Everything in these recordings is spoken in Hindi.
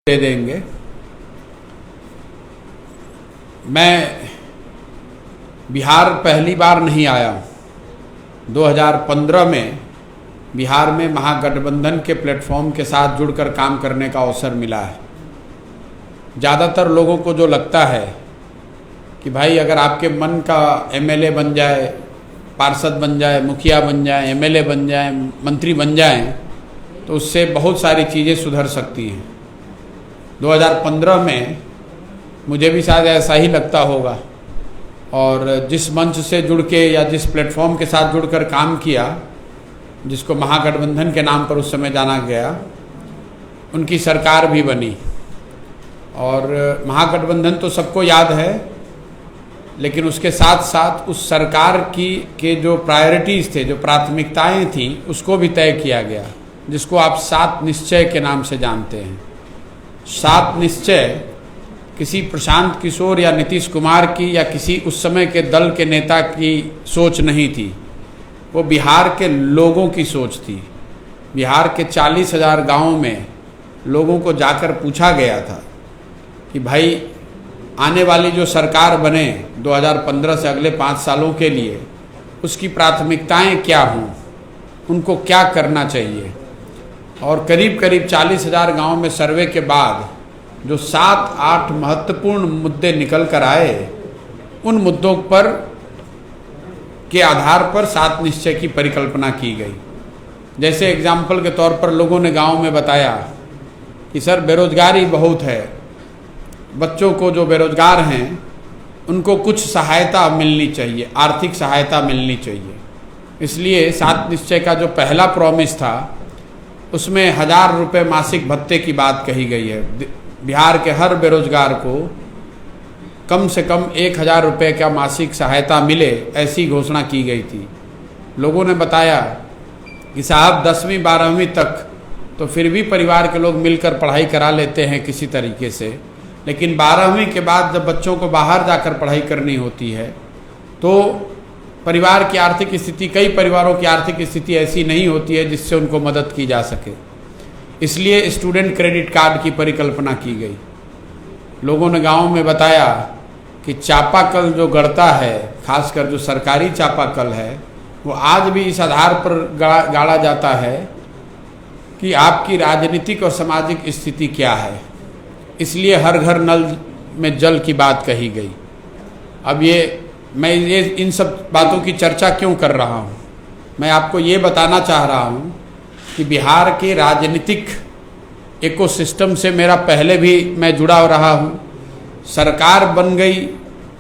दे देंगे। मैं बिहार पहली बार नहीं आया हूँ। 2015 में बिहार में महागठबंधन के प्लेटफॉर्म के साथ जुड़कर काम करने का अवसर मिला है। ज़्यादातर लोगों को जो लगता है कि भाई अगर आपके मन का एमएलए बन जाए, पार्षद बन जाए, मुखिया बन जाए, एमएलए बन जाए, मंत्री बन जाए तो उससे बहुत सारी चीज़ें सुधर सकती हैं। 2015 में मुझे भी शायद ऐसा ही लगता होगा और जिस मंच से जुड़ के या जिस प्लेटफॉर्म के साथ जुड़कर काम किया, जिसको महागठबंधन के नाम पर उस समय जाना गया, उनकी सरकार भी बनी। और महागठबंधन तो सबको याद है, लेकिन उसके साथ साथ उस सरकार के जो प्रायोरिटीज़ थे, जो प्राथमिकताएं थीं, उसको भी तय किया गया, जिसको आप 7 निश्चय के नाम से जानते हैं। 7 निश्चय किसी प्रशांत किशोर या नीतीश कुमार की या किसी उस समय के दल के नेता की सोच नहीं थी, वो बिहार के लोगों की सोच थी। बिहार के 40,000 गाँवों में लोगों को जाकर पूछा गया था कि भाई आने वाली जो सरकार बने 2015 से अगले 5 सालों के लिए, उसकी प्राथमिकताएं क्या हों, उनको क्या करना चाहिए। और करीब करीब 40,000 गाँव में सर्वे के बाद जो 7-8 महत्वपूर्ण मुद्दे निकल कर आए, उन मुद्दों पर के आधार पर 7 निश्चय की परिकल्पना की गई। जैसे एग्जाम्पल के तौर पर लोगों ने गांव में बताया कि सर बेरोजगारी बहुत है, बच्चों को जो बेरोजगार हैं उनको कुछ सहायता मिलनी चाहिए, आर्थिक सहायता मिलनी चाहिए। इसलिए 7 निश्चय का जो पहला प्रॉमिस था उसमें 1000 रुपये मासिक भत्ते की बात कही गई है। बिहार के हर बेरोजगार को कम से कम 1000 रुपये का मासिक सहायता मिले, ऐसी घोषणा की गई थी। लोगों ने बताया कि साहब 10वीं 12वीं तक तो फिर भी परिवार के लोग मिलकर पढ़ाई करा लेते हैं किसी तरीके से, लेकिन 12वीं के बाद जब बच्चों को बाहर जाकर पढ़ाई करनी होती है तो परिवार की आर्थिक स्थिति, कई परिवारों की आर्थिक स्थिति ऐसी नहीं होती है जिससे उनको मदद की जा सके। इसलिए स्टूडेंट क्रेडिट कार्ड की परिकल्पना की गई। लोगों ने गांव में बताया कि चापाकल जो गढ़ता है, खासकर जो सरकारी चापाकल है, वो आज भी इस आधार पर गाड़ा जाता है कि आपकी राजनीतिक और सामाजिक स्थिति क्या है। इसलिए हर घर नल में जल की बात कही गई। अब मैं इन सब बातों की चर्चा क्यों कर रहा हूँ? मैं आपको ये बताना चाह रहा हूँ कि बिहार के राजनीतिक इकोसिस्टम से मेरा पहले भी मैं जुड़ा रहा हूँ। सरकार बन गई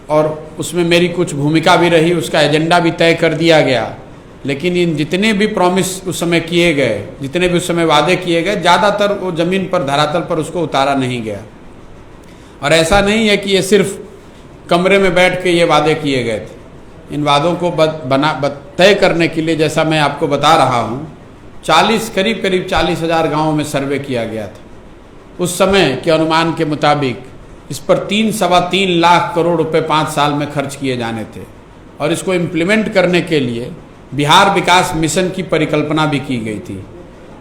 और उसमें मेरी कुछ भूमिका भी रही, उसका एजेंडा भी तय कर दिया गया, लेकिन इन जितने भी प्रॉमिस उस समय किए गए, जितने भी उस समय वादे किए गए, ज़्यादातर वो ज़मीन पर, धरातल पर उसको उतारा नहीं गया। और ऐसा नहीं है कि ये सिर्फ कमरे में बैठ के ये वादे किए गए थे। इन वादों को तय करने के लिए, जैसा मैं आपको बता रहा हूँ, करीब 40,000 गाँवों में सर्वे किया गया था। उस समय के अनुमान के मुताबिक इस पर 3-3.25 लाख करोड़ रुपए 5 साल में खर्च किए जाने थे। और इसको इम्प्लीमेंट करने के लिए बिहार विकास मिशन की परिकल्पना भी की गई थी।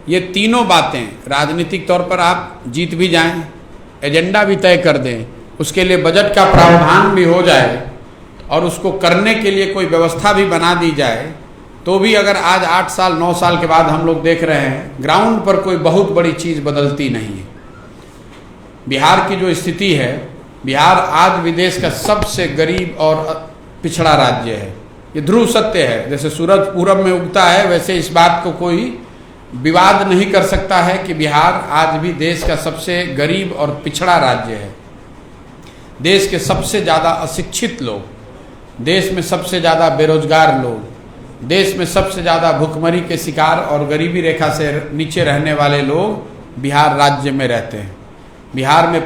ये तीनों बातें, राजनीतिक तौर पर आप जीत भी जाएं, एजेंडा भी तय कर दें, उसके लिए बजट का प्रावधान भी हो जाए और उसको करने के लिए कोई व्यवस्था भी बना दी जाए, तो भी अगर आज 8 साल 9 साल के बाद हम लोग देख रहे हैं ग्राउंड पर कोई बहुत बड़ी चीज़ बदलती नहीं है। बिहार की जो स्थिति है, बिहार आज विदेश का सबसे गरीब और पिछड़ा राज्य है। ये ध्रुव सत्य है। जैसे सूरज पूरब में उगता है, वैसे इस बात को कोई विवाद नहीं कर सकता है कि बिहार आज भी देश का सबसे गरीब और पिछड़ा राज्य है। देश के सबसे ज़्यादा अशिक्षित लोग, देश में सबसे ज़्यादा बेरोजगार लोग, देश में सबसे ज़्यादा भुखमरी के शिकार और गरीबी रेखा से नीचे रहने वाले लोग बिहार राज्य में रहते हैं। बिहार में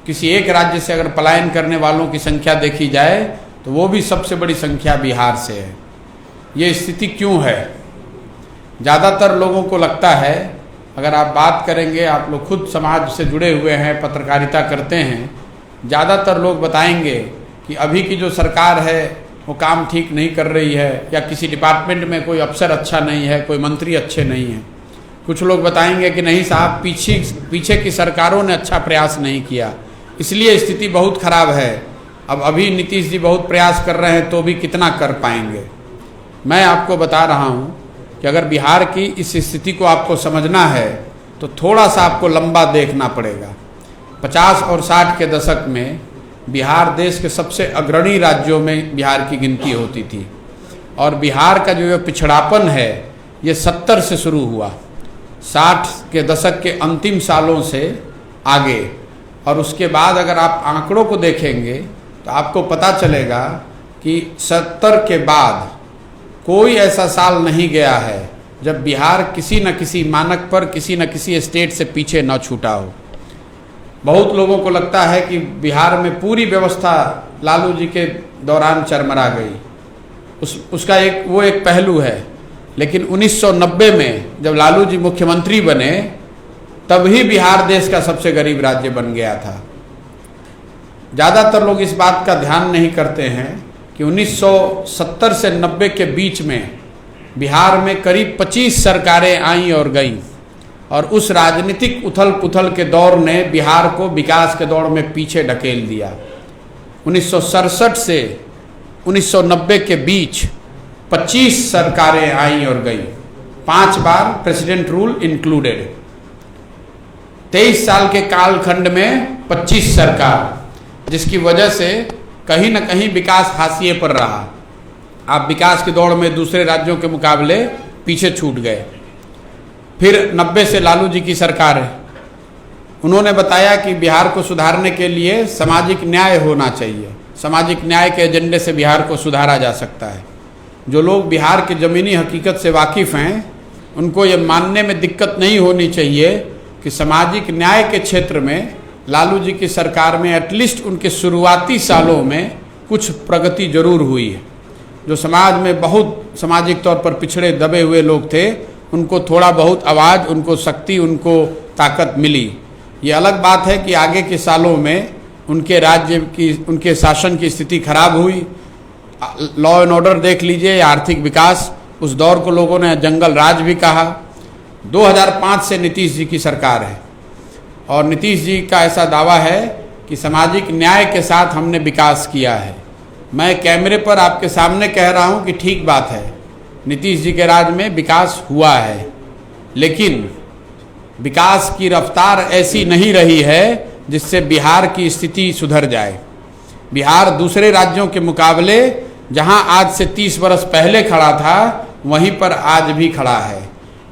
किसी एक राज्य से अगर पलायन करने वालों की संख्या देखी जाए तो वो भी सबसे बड़ी संख्या बिहार से है। ये स्थिति क्यों है? ज़्यादातर लोगों को लगता है, अगर आप बात करेंगे, आप लोग खुद समाज से जुड़े हुए हैं, पत्रकारिता करते हैं, ज़्यादातर लोग बताएंगे कि अभी की जो सरकार है वो काम ठीक नहीं कर रही है, या किसी डिपार्टमेंट में कोई अफसर अच्छा नहीं है, कोई मंत्री अच्छे नहीं हैं। कुछ लोग बताएंगे कि नहीं साहब, पीछे की सरकारों ने अच्छा प्रयास नहीं किया, इसलिए स्थिति बहुत खराब है। अब अभी नीतीश जी बहुत प्रयास कर रहे हैं तो भी कितना कर पाएंगे। मैं आपको बता रहा हूँ कि अगर बिहार की इस स्थिति को आपको समझना है तो थोड़ा सा आपको लंबा देखना पड़ेगा। 50 और 60 के दशक में बिहार देश के सबसे अग्रणी राज्यों में बिहार की गिनती होती थी, और बिहार का जो पिछड़ापन है ये 70 से शुरू हुआ, 60 के दशक के अंतिम सालों से आगे। और उसके बाद अगर आप आंकड़ों को देखेंगे तो आपको पता चलेगा कि 70 के बाद कोई ऐसा साल नहीं गया है जब बिहार किसी न किसी मानक पर, किसी न किसी स्टेट से पीछे न छूटा हो। बहुत लोगों को लगता है कि बिहार में पूरी व्यवस्था लालू जी के दौरान चरमरा गई, उसका एक पहलू है। लेकिन 1990 में जब लालू जी मुख्यमंत्री बने तभी बिहार देश का सबसे गरीब राज्य बन गया था। ज़्यादातर लोग इस बात का ध्यान नहीं करते हैं कि 1970 से 90 के बीच में बिहार में करीब 25 सरकारें आईं और गईं, और उस राजनीतिक उथल पुथल के दौर ने बिहार को विकास के दौर में पीछे ढकेल दिया। 1967 से 1990 के बीच 25 सरकारें आईं और गईं, 5 बार प्रेसिडेंट रूल इंक्लूडेड। 23 साल के कालखंड में 25 सरकार, जिसकी वजह से कहीं न कहीं विकास हाशिए पर रहा। आप विकास की दौड़ में दूसरे राज्यों के मुकाबले पीछे छूट गए। फिर 90 से लालू जी की सरकार है, उन्होंने बताया कि बिहार को सुधारने के लिए सामाजिक न्याय होना चाहिए, सामाजिक न्याय के एजेंडे से बिहार को सुधारा जा सकता है। जो लोग बिहार की ज़मीनी हकीकत से वाकिफ़ हैं उनको ये मानने में दिक्कत नहीं होनी चाहिए कि सामाजिक न्याय के क्षेत्र में लालू जी की सरकार में एटलीस्ट उनके शुरुआती सालों में कुछ प्रगति जरूर हुई है। जो समाज में बहुत सामाजिक तौर पर पिछड़े दबे हुए लोग थे उनको थोड़ा बहुत आवाज़, उनको शक्ति, उनको ताकत मिली। ये अलग बात है कि आगे के सालों में उनके राज्य की, उनके शासन की स्थिति खराब हुई। लॉ एंड ऑर्डर देख लीजिए, आर्थिक विकास, उस दौर को लोगों ने जंगल राज भी कहा। 2005 से नीतीश जी की सरकार है और नीतीश जी का ऐसा दावा है कि सामाजिक न्याय के साथ हमने विकास किया है। मैं कैमरे पर आपके सामने कह रहा हूं कि ठीक बात है, नीतीश जी के राज में विकास हुआ है, लेकिन विकास की रफ्तार ऐसी नहीं रही है जिससे बिहार की स्थिति सुधर जाए। बिहार दूसरे राज्यों के मुकाबले जहां आज से 30 वर्ष पहले खड़ा था वहीं पर आज भी खड़ा है।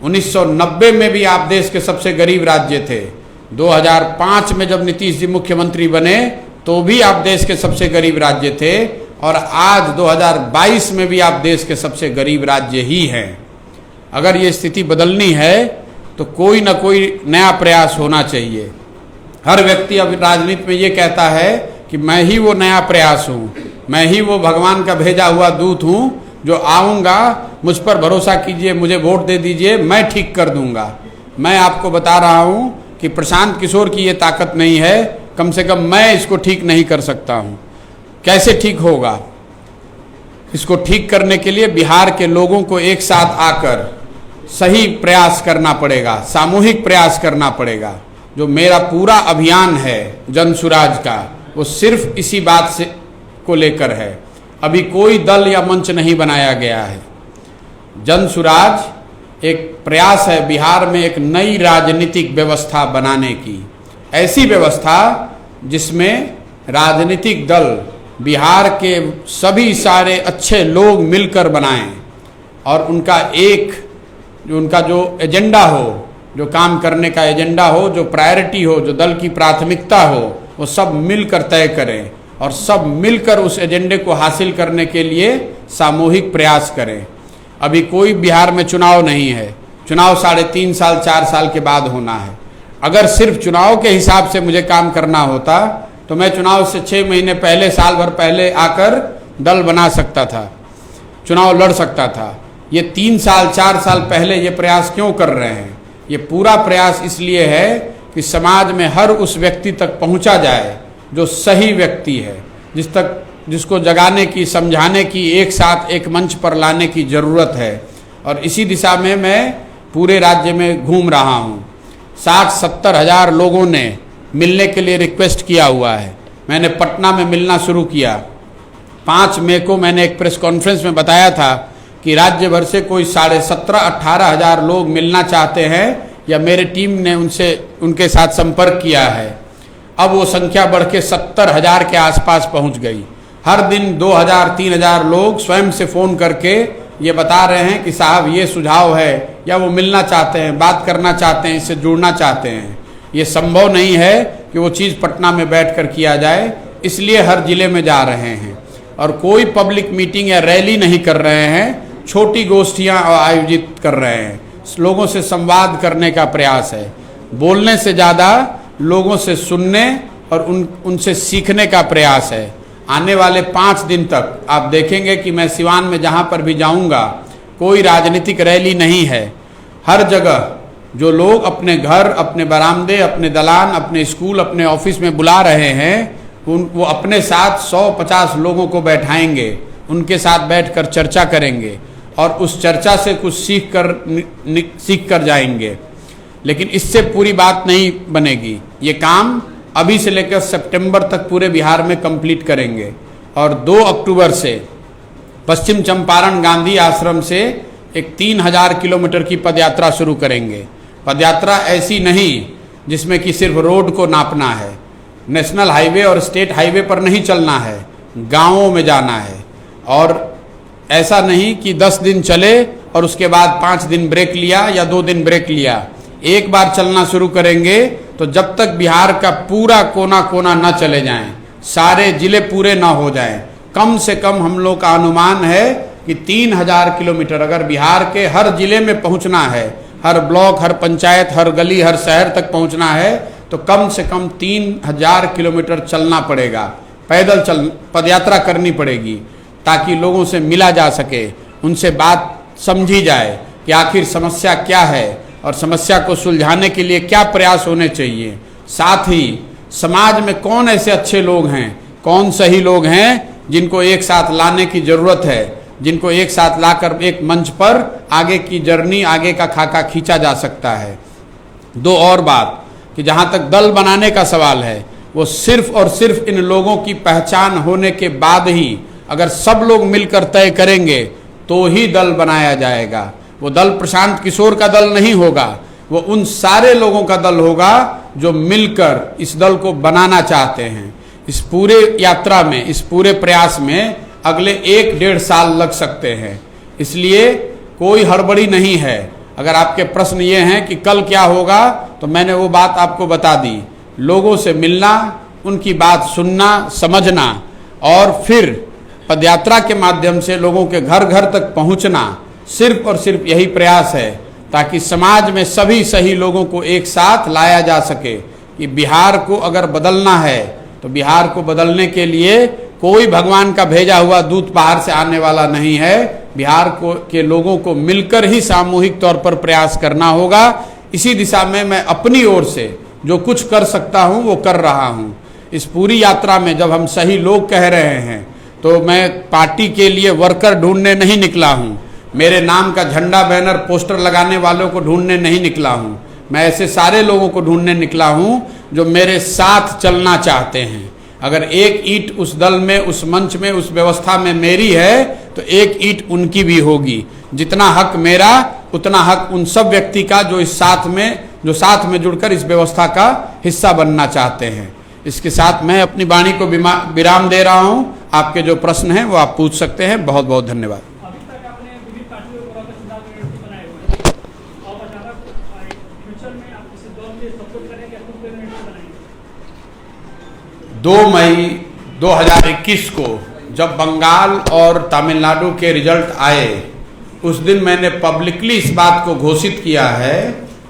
1990 में भी आप देश के सबसे गरीब राज्य थे। 2005 में जब नीतीश जी मुख्यमंत्री बने तो भी आप देश के सबसे गरीब राज्य थे, और आज 2022 में भी आप देश के सबसे गरीब राज्य ही हैं। अगर ये स्थिति बदलनी है तो कोई ना कोई नया प्रयास होना चाहिए। हर व्यक्ति अब राजनीति में ये कहता है कि मैं ही वो नया प्रयास हूँ, मैं ही वो भगवान का भेजा हुआ दूत हूँ जो आऊँगा, मुझ पर भरोसा कीजिए, मुझे वोट दे दीजिए, मैं ठीक कर दूँगा। मैं आपको बता रहा हूँ कि प्रशांत किशोर की ये ताकत नहीं है, कम से कम मैं इसको ठीक नहीं कर सकता हूँ। कैसे ठीक होगा? इसको ठीक करने के लिए बिहार के लोगों को एक साथ आकर सही प्रयास करना पड़ेगा, सामूहिक प्रयास करना पड़ेगा। जो मेरा पूरा अभियान है जन सुराज का, वो सिर्फ इसी बात से को लेकर है। अभी कोई दल या मंच नहीं बनाया गया है। जन सुराज एक प्रयास है बिहार में एक नई राजनीतिक व्यवस्था बनाने की, ऐसी व्यवस्था जिसमें राजनीतिक दल बिहार के सभी सारे अच्छे लोग मिलकर बनाएं और उनका जो एजेंडा हो, जो काम करने का एजेंडा हो, जो प्रायोरिटी हो, जो दल की प्राथमिकता हो, वो सब मिलकर तय करें और सब मिलकर उस एजेंडे को हासिल करने के लिए सामूहिक प्रयास करें। अभी कोई बिहार में चुनाव नहीं है, चुनाव 3.5 साल 4 साल के बाद होना है। अगर सिर्फ चुनाव के हिसाब से मुझे काम करना होता तो मैं चुनाव से 6 महीने पहले, साल भर पहले आकर दल बना सकता था, चुनाव लड़ सकता था। ये 3 साल 4 साल पहले ये प्रयास क्यों कर रहे हैं? ये पूरा प्रयास इसलिए है कि समाज में हर उस व्यक्ति तक पहुंचा जाए जो सही व्यक्ति है, जिसको जगाने की, समझाने की, एक साथ एक मंच पर लाने की ज़रूरत है। और इसी दिशा में मैं पूरे राज्य में घूम रहा हूँ। 60-70 हज़ार लोगों ने मिलने के लिए रिक्वेस्ट किया हुआ है। मैंने पटना में मिलना शुरू किया। 5 मई को मैंने एक प्रेस कॉन्फ्रेंस में बताया था कि राज्य भर से कोई 17,500-18 हज़ार लोग मिलना चाहते हैं या मेरे टीम ने उनके साथ संपर्क किया है। अब वो संख्या बढ़ के 70 हज़ार के आसपास पहुंच गई। हर दिन 2,000-3,000 लोग स्वयं से फ़ोन करके ये बता रहे हैं कि साहब ये सुझाव है, या वो मिलना चाहते हैं, बात करना चाहते हैं, इससे जुड़ना चाहते हैं। ये संभव नहीं है कि वो चीज़ पटना में बैठकर किया जाए, इसलिए हर जिले में जा रहे हैं और कोई पब्लिक मीटिंग या रैली नहीं कर रहे हैं, छोटी गोष्ठियाँ आयोजित कर रहे हैं। लोगों से संवाद करने का प्रयास है। बोलने से ज़्यादा लोगों से सुनने और उनसे सीखने का प्रयास है। आने वाले 5 दिन तक आप देखेंगे कि मैं सिवान में जहाँ पर भी जाऊँगा कोई राजनीतिक रैली नहीं है। हर जगह जो लोग अपने घर, अपने बरामदे, अपने दलान, अपने स्कूल, अपने ऑफिस में बुला रहे हैं वो अपने साथ 100-50 लोगों को बैठाएंगे, उनके साथ बैठकर चर्चा करेंगे और उस चर्चा से कुछ सीख कर जाएंगे। लेकिन इससे पूरी बात नहीं बनेगी। ये काम अभी से लेकर सितंबर तक पूरे बिहार में कंप्लीट करेंगे और 2 अक्टूबर से पश्चिम चंपारण गांधी आश्रम से एक 3,000 किलोमीटर की पदयात्रा शुरू करेंगे। पदयात्रा ऐसी नहीं जिसमें कि सिर्फ रोड को नापना है, नेशनल हाईवे और स्टेट हाईवे पर नहीं चलना है, गांवों में जाना है। और ऐसा नहीं कि 10 दिन चले और उसके बाद 5 दिन ब्रेक लिया या 2 दिन ब्रेक लिया। एक बार चलना शुरू करेंगे तो जब तक बिहार का पूरा कोना कोना न चले जाएं, सारे जिले पूरे ना हो जाएं, कम से कम हम लोग का अनुमान है कि 3,000 किलोमीटर अगर बिहार के हर जिले में पहुंचना है, हर ब्लॉक, हर पंचायत, हर गली, हर शहर तक पहुंचना है तो कम से कम 3,000 किलोमीटर चलना पड़ेगा, पैदल पदयात्रा करनी पड़ेगी ताकि लोगों से मिला जा सके, उनसे बात समझी जाए कि आखिर समस्या क्या है और समस्या को सुलझाने के लिए क्या प्रयास होने चाहिए। साथ ही समाज में कौन ऐसे अच्छे लोग हैं, कौन सही लोग हैं जिनको एक साथ लाने की ज़रूरत है, जिनको एक साथ लाकर एक मंच पर आगे की जर्नी, आगे का खाका खींचा जा सकता है। 2 और बात कि जहाँ तक दल बनाने का सवाल है, वो सिर्फ और सिर्फ इन लोगों की पहचान होने के बाद ही अगर सब लोग मिलकर तय करेंगे तो ही दल बनाया जाएगा। वो दल प्रशांत किशोर का दल नहीं होगा, वो उन सारे लोगों का दल होगा जो मिलकर इस दल को बनाना चाहते हैं। इस पूरे यात्रा में, इस पूरे प्रयास में अगले 1-1.5 साल लग सकते हैं, इसलिए कोई हड़बड़ी नहीं है। अगर आपके प्रश्न ये हैं कि कल क्या होगा, तो मैंने वो बात आपको बता दी। लोगों से मिलना, उनकी बात सुनना, समझना और फिर पदयात्रा के माध्यम से लोगों के घर घर तक पहुंचना, सिर्फ और सिर्फ यही प्रयास है ताकि समाज में सभी सही लोगों को एक साथ लाया जा सके कि बिहार को अगर बदलना है तो बिहार को बदलने के लिए कोई भगवान का भेजा हुआ दूत बाहर से आने वाला नहीं है। बिहार के लोगों को मिलकर ही सामूहिक तौर पर प्रयास करना होगा। इसी दिशा में मैं अपनी ओर से जो कुछ कर सकता हूं वो कर रहा हूं। इस पूरी यात्रा में जब हम सही लोग कह रहे हैं तो मैं पार्टी के लिए वर्कर ढूंढने नहीं निकला हूं, मेरे नाम का झंडा, बैनर, पोस्टर लगाने वालों को ढूंढने नहीं निकला हूं। मैं ऐसे सारे लोगों को ढूंढने निकला हूं जो मेरे साथ चलना चाहते हैं। अगर एक ईंट उस दल में, उस मंच में, उस व्यवस्था में मेरी है तो एक ईंट उनकी भी होगी। जितना हक मेरा उतना हक उन सब व्यक्ति का जो साथ में जुड़कर इस व्यवस्था का हिस्सा बनना चाहते हैं। इसके साथ मैं अपनी वाणी को विराम दे रहा हूं। आपके जो प्रश्न हैं वो आप पूछ सकते हैं। बहुत बहुत धन्यवाद। 2 मई 2021 को जब बंगाल और तमिलनाडु के रिजल्ट आए, उस दिन मैंने पब्लिकली इस बात को घोषित किया है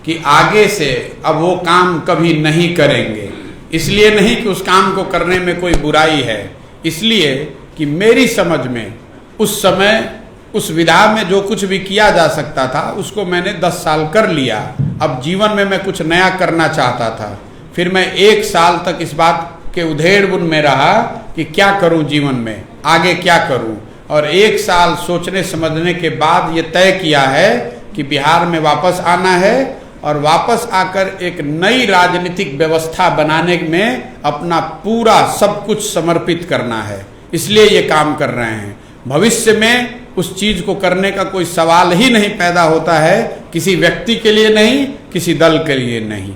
कि आगे से अब वो काम कभी नहीं करेंगे। इसलिए नहीं कि उस काम को करने में कोई बुराई है, इसलिए कि मेरी समझ में उस समय उस विधा में जो कुछ भी किया जा सकता था उसको मैंने 10 साल कर लिया। अब जीवन में मैं कुछ नया करना चाहता था। फिर मैं 1 साल तक इस बात के उधेड़-बुन में रहा कि क्या करूं जीवन में, आगे क्या करूं, और 1 साल सोचने समझने के बाद ये तय किया है कि बिहार में वापस आना है और वापस आकर एक नई राजनीतिक व्यवस्था बनाने में अपना पूरा सब कुछ समर्पित करना है, इसलिए ये काम कर रहे हैं। भविष्य में उस चीज को करने का कोई सवाल ही नहीं पैदा होता है, किसी व्यक्ति के लिए नहीं, किसी दल के लिए नहीं।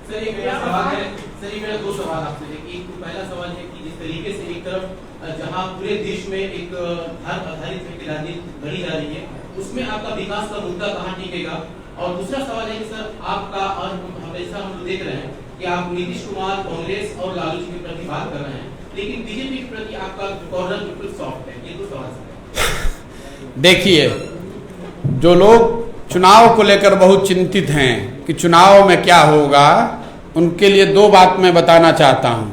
सर ये मेरा सवाल है, सर ये मेरा दो सवाल आपसे है कि एक तो पहला सवाल है कि जिस तरीके से एक तरफ जहां पूरे देश में एक धर्म आधारित राजनीति लड़ी जा रही है, उसमें आपका विकास का मुद्दा कहां टिकेगा? और दूसरा सवाल है कि सर आपका, और हमेशा हम लोग देख रहे हैं कि आप नीतीश कुमार, कांग्रेस और लालू जी के प्रति बात कर रहे हैं, लेकिन बीजेपी के प्रति आपका कॉर्नर बिल्कुल सॉफ्ट है। ये दो सवाल। देखिए, जो लोग चुनाव को लेकर बहुत चिंतित हैं कि चुनाव में क्या होगा, उनके लिए दो बात मैं बताना चाहता हूं।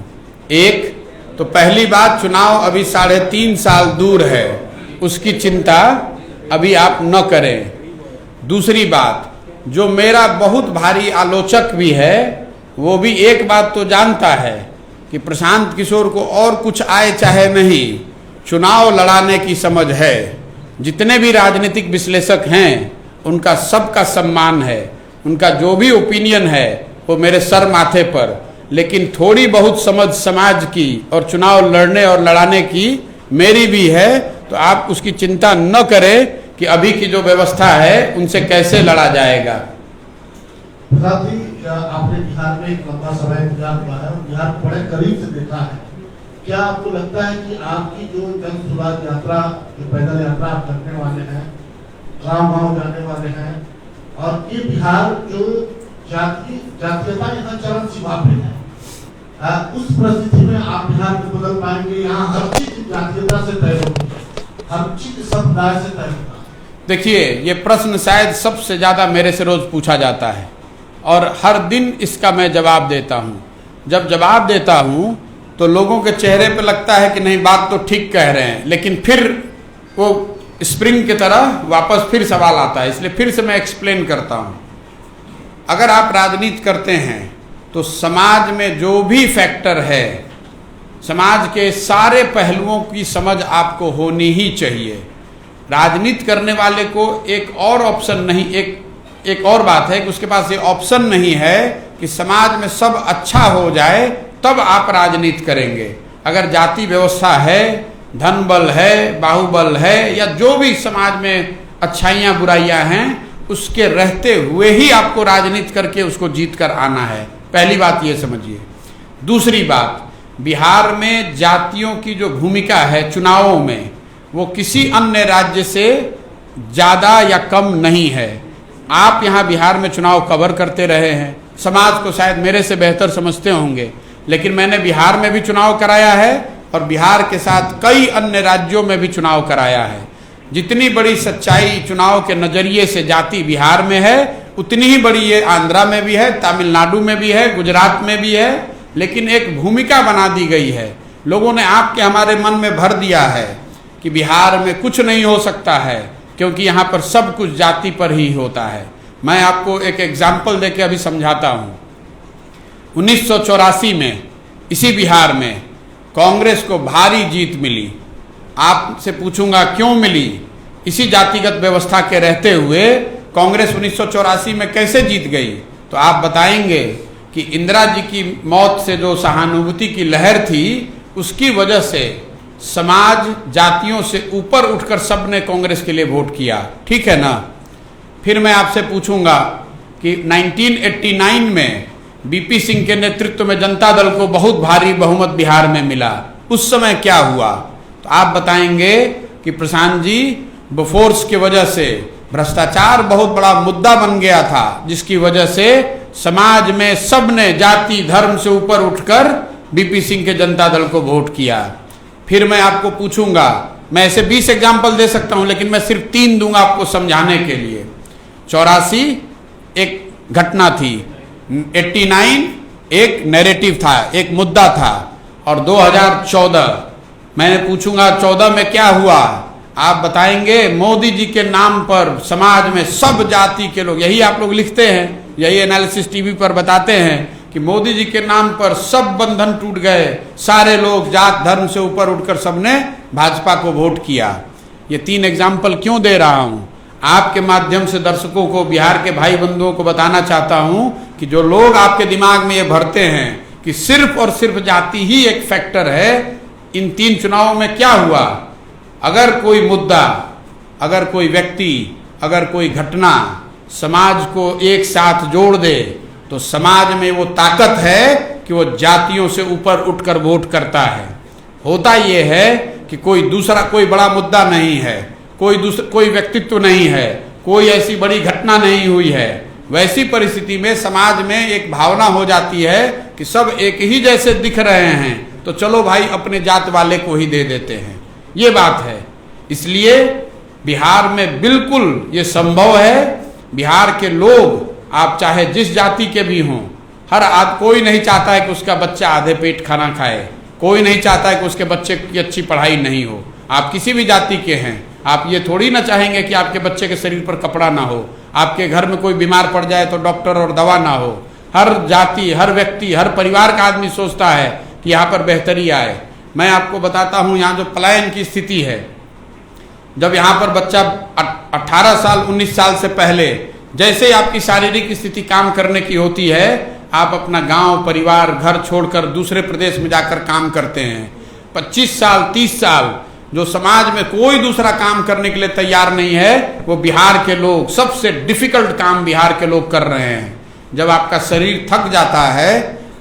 एक तो पहली बात, चुनाव अभी 3.5 साल दूर है, उसकी चिंता अभी आप न करें। दूसरी बात, जो मेरा बहुत भारी आलोचक भी है, वो भी एक बात तो जानता है कि प्रशांत किशोर को और कुछ आए चाहे नहीं, चुनाव लड़ाने की समझ है। जितने भी राजनीतिक विश्लेषक हैं उनका सबका सम्मान है, उनका जो भी ओपिनियन है वो मेरे सर माथे पर, लेकिन थोड़ी बहुत समझ समाज की और चुनाव लड़ने और लड़ाने की मेरी भी है। तो आप उसकी चिंता न करें कि अभी की जो व्यवस्था है उनसे कैसे लड़ा जाएगा। प्रसाद जी, आपने बिहार में एक लंबा समय इंतजार हुआ है और बिहार को बड़े करीब से देखा है। क्या आपको लगता है कि आपकी जो जन सुराज यात्रा, जो पैदल यात्रा आप करने वाले हैं, गाँव-गाँव जाने वाले हैं, और ये बिहार जो जातीयता यहाँ चरम सीमा पे है, उस परिस्थिति में आप बिहार को बदल पाएंगे? यहाँ हर चीज जातीयता से तय होगी, हर चीज समुदाय से तय होगा। देखिए, ये प्रश्न शायद सबसे ज़्यादा मेरे से रोज़ पूछा जाता है और हर दिन इसका मैं जवाब देता हूँ। जब जवाब देता हूँ तो लोगों के चेहरे पे लगता है कि नहीं, बात तो ठीक कह रहे हैं, लेकिन फिर वो स्प्रिंग की तरह वापस फिर सवाल आता है, इसलिए फिर से मैं एक्सप्लेन करता हूँ। अगर आप राजनीति करते हैं तो समाज में जो भी फैक्टर है, समाज के सारे पहलुओं की समझ आपको होनी ही चाहिए। राजनीति करने वाले को एक और ऑप्शन नहीं, एक और बात है कि उसके पास ये ऑप्शन नहीं है कि समाज में सब अच्छा हो जाए तब आप राजनीति करेंगे। अगर जाति व्यवस्था है, धन बल है, बाहुबल है, या जो भी समाज में अच्छाइयाँ बुराइयाँ हैं, उसके रहते हुए ही आपको राजनीति करके उसको जीत कर आना है। पहली बात ये समझिए। दूसरी बात, बिहार में जातियों की जो भूमिका है चुनावों में, वो किसी अन्य राज्य से ज़्यादा या कम नहीं है। आप यहाँ बिहार में चुनाव कवर करते रहे हैं, समाज को शायद मेरे से बेहतर समझते होंगे, लेकिन मैंने बिहार में भी चुनाव कराया है और बिहार के साथ कई अन्य राज्यों में भी चुनाव कराया है। जितनी बड़ी सच्चाई चुनाव के नज़रिए से जाति बिहार में है, उतनी ही बड़ी ये आंध्रा में भी है, तमिलनाडु में भी है, गुजरात में भी है। लेकिन एक भूमिका बना दी गई है, लोगों ने आपके हमारे मन में भर दिया है कि बिहार में कुछ नहीं हो सकता है, क्योंकि यहाँ पर सब कुछ जाति पर ही होता है। मैं आपको एक एग्जाम्पल देके अभी समझाता हूँ। 1984 में इसी बिहार में कांग्रेस को भारी जीत मिली। आपसे पूछूंगा क्यों मिली? इसी जातिगत व्यवस्था के रहते हुए कांग्रेस 1984 में कैसे जीत गई? तो आप बताएंगे कि इंदिरा जी की मौत से जो सहानुभूति की लहर थी, उसकी वजह से समाज जातियों से ऊपर उठकर सबने कांग्रेस के लिए वोट किया। ठीक है ना? फिर मैं आपसे पूछूंगा कि 1989 में बीपी सिंह के नेतृत्व में जनता दल को बहुत भारी बहुमत बिहार में मिला। उस समय क्या हुआ? तो आप बताएंगे कि प्रशांत जी, बोफोर्स की वजह से भ्रष्टाचार बहुत बड़ा मुद्दा बन गया था, जिसकी वजह से समाज में सबने जाति धर्म से ऊपर उठकर बीपी सिंह के जनता दल को वोट किया। फिर मैं आपको पूछूंगा, मैं ऐसे 20 एग्जाम्पल दे सकता हूं, लेकिन मैं सिर्फ 3 दूंगा आपको समझाने के लिए। 84 एक घटना थी, 89 एक नैरेटिव था, एक मुद्दा था, और 2014 मैंने पूछूंगा 14 में क्या हुआ? आप बताएंगे मोदी जी के नाम पर समाज में सब जाति के लोग, यही आप लोग लिखते हैं, यही एनालिसिस टीवी पर बताते हैं कि मोदी जी के नाम पर सब बंधन टूट गए, सारे लोग जात धर्म से ऊपर उठकर सबने भाजपा को वोट किया। ये 3 एग्जाम्पल क्यों दे रहा हूं? आपके माध्यम से दर्शकों को, बिहार के भाई बंधुओं को बताना चाहता हूं कि जो लोग आपके दिमाग में ये भरते हैं कि सिर्फ और सिर्फ जाति ही एक फैक्टर है, इन 3 चुनावों में क्या हुआ? अगर कोई मुद्दा, अगर कोई व्यक्ति, अगर कोई घटना समाज को एक साथ जोड़ दे तो समाज में वो ताकत है कि वो जातियों से ऊपर उठकर वोट करता है। होता ये है कि कोई दूसरा, कोई बड़ा मुद्दा नहीं है, कोई व्यक्तित्व नहीं है, कोई ऐसी बड़ी घटना नहीं हुई है, वैसी परिस्थिति में समाज में एक भावना हो जाती है कि सब एक ही जैसे दिख रहे हैं, तो चलो भाई अपने जात वाले को ही दे देते हैं। ये बात है। इसलिए बिहार में बिल्कुल ये संभव है। बिहार के लोग, आप चाहे जिस जाति के भी हों, कोई नहीं चाहता है कि उसका बच्चा आधे पेट खाना खाए, कोई नहीं चाहता है कि उसके बच्चे की अच्छी पढ़ाई नहीं हो। आप किसी भी जाति के हैं, आप ये थोड़ी ना चाहेंगे कि आपके बच्चे के शरीर पर कपड़ा ना हो, आपके घर में कोई बीमार पड़ जाए तो डॉक्टर और दवा ना हो। हर जाति, हर व्यक्ति, हर परिवार का आदमी सोचता है कि यहाँ पर बेहतरी आए। मैं आपको बताता हूँ, यहाँ जो पलायन की स्थिति है, जब यहाँ पर बच्चा 18 साल 19 साल से पहले जैसे आपकी शारीरिक स्थिति काम करने की होती है, आप अपना गांव, परिवार, घर छोड़कर दूसरे प्रदेश में जाकर काम करते हैं। 25 साल 30 साल जो समाज में कोई दूसरा काम करने के लिए तैयार नहीं है, वो बिहार के लोग, सबसे डिफिकल्ट काम बिहार के लोग कर रहे हैं। जब आपका शरीर थक जाता है,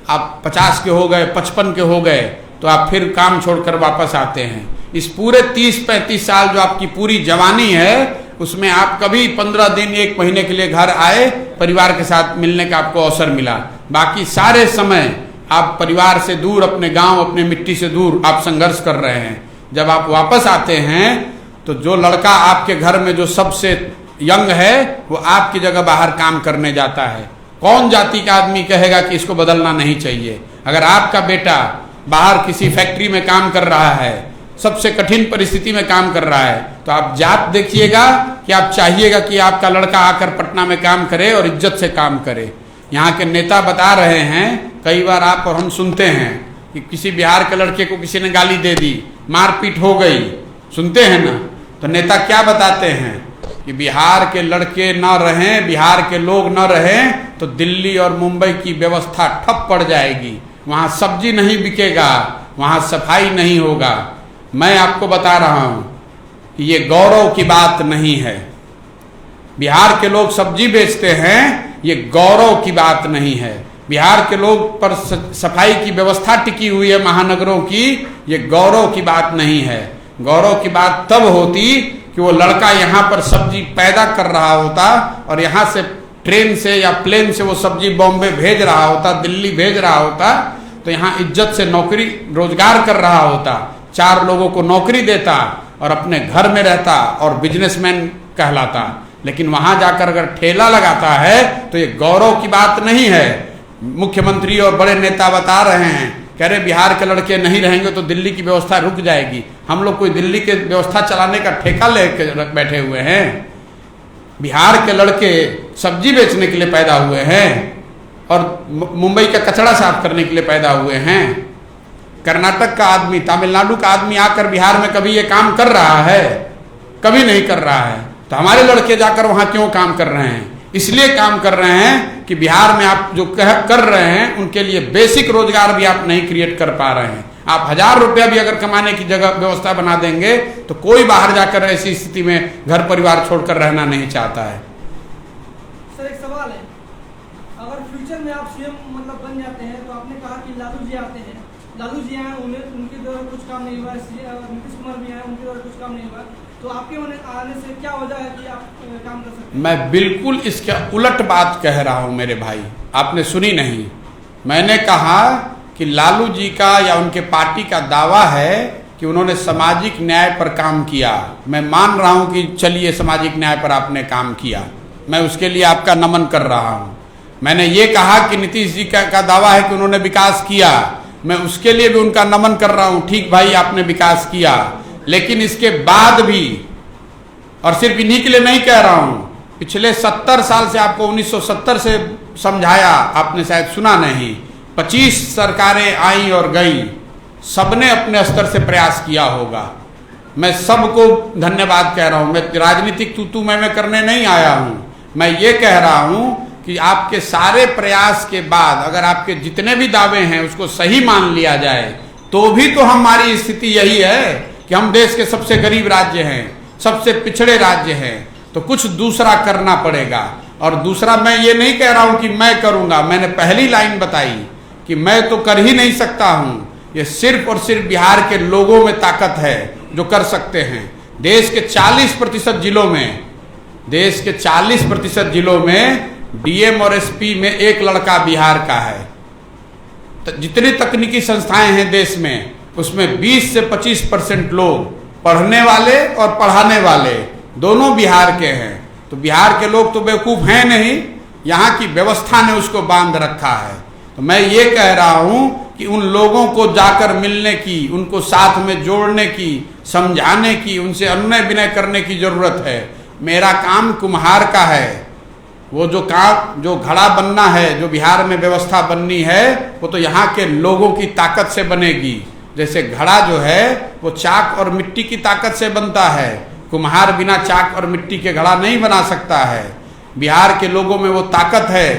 आप 50 के हो गए, 55 के हो गए, तो आप फिर काम छोड़कर वापस आते हैं। इस पूरे 30-35 साल जो आपकी पूरी जवानी है, उसमें आप कभी 15 दिन 1 महीने के लिए घर आए, परिवार के साथ मिलने का आपको अवसर मिला। बाकी सारे समय आप परिवार से दूर, अपने गांव, अपने मिट्टी से दूर आप संघर्ष कर रहे हैं। जब आप वापस आते हैं तो जो लड़का आपके घर में जो सबसे यंग है, वो आपकी जगह बाहर काम करने जाता है। कौन जाति का आदमी कहेगा कि इसको बदलना नहीं चाहिए? अगर आपका बेटा बाहर किसी फैक्ट्री में काम कर रहा है, सबसे कठिन परिस्थिति में काम कर रहा है, तो आप जात देखिएगा कि आप चाहिएगा कि आपका लड़का आकर पटना में काम करे और इज्जत से काम करे। यहाँ के नेता बता रहे हैं, कई बार आप और हम सुनते हैं कि किसी बिहार के लड़के को किसी ने गाली दे दी, मारपीट हो गई, सुनते हैं ना? तो नेता क्या बताते हैं कि बिहार के लड़के न रहें, बिहार के लोग न रहें तो दिल्ली और मुंबई की व्यवस्था ठप पड़ जाएगी, वहाँ सब्जी नहीं बिकेगा, वहाँ सफाई नहीं होगा। मैं आपको बता रहा हूं कि ये गौरव की बात नहीं है। बिहार के लोग सब्जी बेचते हैं, ये गौरव की बात नहीं है। बिहार के लोग पर सफाई की व्यवस्था टिकी हुई है महानगरों की, ये गौरव की बात नहीं है। गौरव की बात तब होती कि वो लड़का यहाँ पर सब्जी पैदा कर रहा होता और यहाँ से ट्रेन से या प्लेन से वो सब्जी बॉम्बे भेज रहा होता, दिल्ली भेज रहा होता, तो यहाँ इज्जत से नौकरी रोजगार कर रहा होता, 4 लोगों को नौकरी देता और अपने घर में रहता और बिजनेसमैन कहलाता। लेकिन वहां जाकर अगर ठेला लगाता है तो ये गौरव की बात नहीं है। मुख्यमंत्री और बड़े नेता बता रहे हैं, कह रहे बिहार के लड़के नहीं रहेंगे तो दिल्ली की व्यवस्था रुक जाएगी। हम लोग कोई दिल्ली के व्यवस्था चलाने का ठेका लेके बैठे हुए हैं? बिहार के लड़के सब्जी बेचने के लिए पैदा हुए हैं और मुंबई का कचरा साफ करने के लिए पैदा हुए हैं। कर्नाटक का आदमी, तमिलनाडु का आदमी आकर बिहार में कभी ये काम कर रहा है? कभी नहीं कर रहा है। तो हमारे लड़के जाकर वहां क्यों काम कर रहे हैं? इसलिए काम कर रहे हैं कि बिहार में आप जो कर रहे हैं उनके लिए बेसिक रोजगार भी आप नहीं क्रिएट कर पा रहे हैं। आप 1000 रुपया भी अगर कमाने की जगह व्यवस्था बना देंगे तो कोई बाहर जाकर ऐसी स्थिति में घर परिवार छोड़कर रहना नहीं चाहता है। सर एक सवाल है, अगर फ्यूचर में आप सीएम मतलब बन जाते हैं तो आपने कहा कि लालू जी आते हैं, लालू जी आए, उनके द्वारा कुछ काम नहीं हुआ, नीतीश कुमार भी आए, उनके द्वारा कुछ काम नहीं हुआ, तो आपके आने से क्या वजह है कि आप काम कर सकते हैं? मैं बिल्कुल इसके उलट बात कह रहा हूं मेरे भाई, आपने सुनी नहीं। मैंने कहा कि लालू जी का या उनके पार्टी का दावा है कि उन्होंने सामाजिक न्याय पर काम किया। मैं मान रहा हूं कि चलिए सामाजिक न्याय पर आपने काम किया, मैं उसके लिए आपका नमन कर रहा हूं। मैंने ये कहा कि नीतीश जी का दावा है कि उन्होंने विकास किया, मैं उसके लिए भी उनका नमन कर रहा हूं। ठीक भाई, आपने विकास किया, लेकिन इसके बाद भी, और सिर्फ इन्हीं के लिए नहीं कह रहा हूं, पिछले 70 साल से आपको 1970 से समझाया, आपने शायद सुना नहीं। 25 सरकारें आई और गई, सबने अपने स्तर से प्रयास किया होगा। मैं सबको धन्यवाद कह रहा हूं। मैं राजनीतिक तू मैं करने नहीं आया हूं। मैं ये कह रहा हूं कि आपके सारे प्रयास के बाद अगर आपके जितने भी दावे हैं उसको सही मान लिया जाए तो भी तो हमारी स्थिति यही है कि हम देश के सबसे गरीब राज्य हैं, सबसे पिछड़े राज्य हैं। तो कुछ दूसरा करना पड़ेगा। और दूसरा मैं ये नहीं कह रहा हूं कि मैं करूंगा। मैंने पहली लाइन बताई कि मैं तो कर ही नहीं सकता हूं। ये सिर्फ और सिर्फ बिहार के लोगों में ताकत है जो कर सकते हैं। देश के 40% जिलों में डीएम और एसपी में एक लड़का बिहार का है। तो जितनी तकनीकी संस्थाएं हैं देश में उसमें 20 से 25% लोग पढ़ने वाले और पढ़ाने वाले दोनों बिहार के हैं। तो बिहार के लोग तो बेवकूफ हैं नहीं, यहाँ की व्यवस्था ने उसको बांध रखा है। तो मैं ये कह रहा हूं कि उन लोगों को जाकर मिलने की, उनको साथ में जोड़ने की, समझाने की, उनसे अनुनय विनय करने की जरूरत है। मेरा काम कुम्हार का है। वो जो काम, जो घड़ा बनना है, जो बिहार में व्यवस्था बननी है, वो तो यहाँ के लोगों की ताकत से बनेगी। जैसे घड़ा जो है वो चाक और मिट्टी की ताकत से बनता है, कुम्हार बिना चाक और मिट्टी के घड़ा नहीं बना सकता है। बिहार के लोगों में वो ताकत है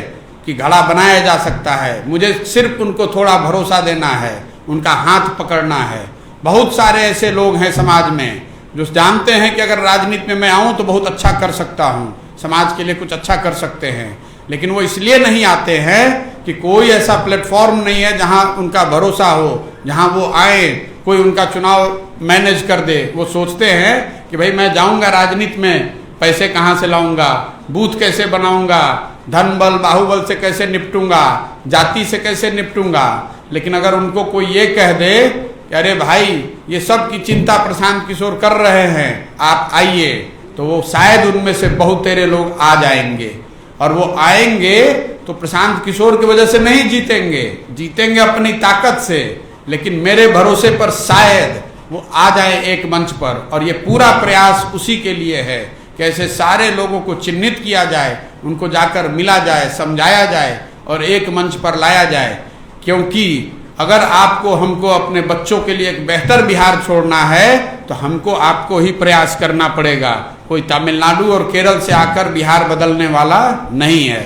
कि घड़ा बनाया जा सकता है। मुझे सिर्फ उनको थोड़ा भरोसा देना है, उनका हाथ पकड़ना है। बहुत सारे ऐसे लोग हैं समाज में जो जानते हैं कि अगर राजनीति में मैं आऊं तो बहुत अच्छा कर सकता हूं, समाज के लिए कुछ अच्छा कर सकते हैं, लेकिन वो इसलिए नहीं आते हैं कि कोई ऐसा प्लेटफॉर्म नहीं है जहां उनका भरोसा हो, जहां वो आए, कोई उनका चुनाव मैनेज कर दे। वो सोचते हैं कि भाई मैं जाऊंगा राजनीति में, पैसे कहाँ से लाऊंगा, बूथ कैसे बनाऊंगा, धन बल बाहुबल से कैसे निपटूंगा, जाति से कैसे निपटूंगा। लेकिन अगर उनको कोई ये कह दे कि अरे भाई ये सब की चिंता प्रशांत किशोर कर रहे हैं, आप आइए, तो वो शायद उनमें से बहुत तेरे लोग आ जाएंगे। और वो आएंगे तो प्रशांत किशोर की वजह से नहीं जीतेंगे, जीतेंगे अपनी ताकत से, लेकिन मेरे भरोसे पर शायद वो आ जाए एक मंच पर। और ये पूरा प्रयास उसी के लिए है कि ऐसे सारे लोगों को चिन्हित किया जाए, उनको जाकर मिला जाए, समझाया जाए और एक मंच पर लाया जाए। क्योंकि अगर आपको हमको अपने बच्चों के लिए एक बेहतर बिहार छोड़ना है तो हमको आपको ही प्रयास करना पड़ेगा। कोई तमिलनाडु और केरल से आकर बिहार बदलने वाला नहीं है।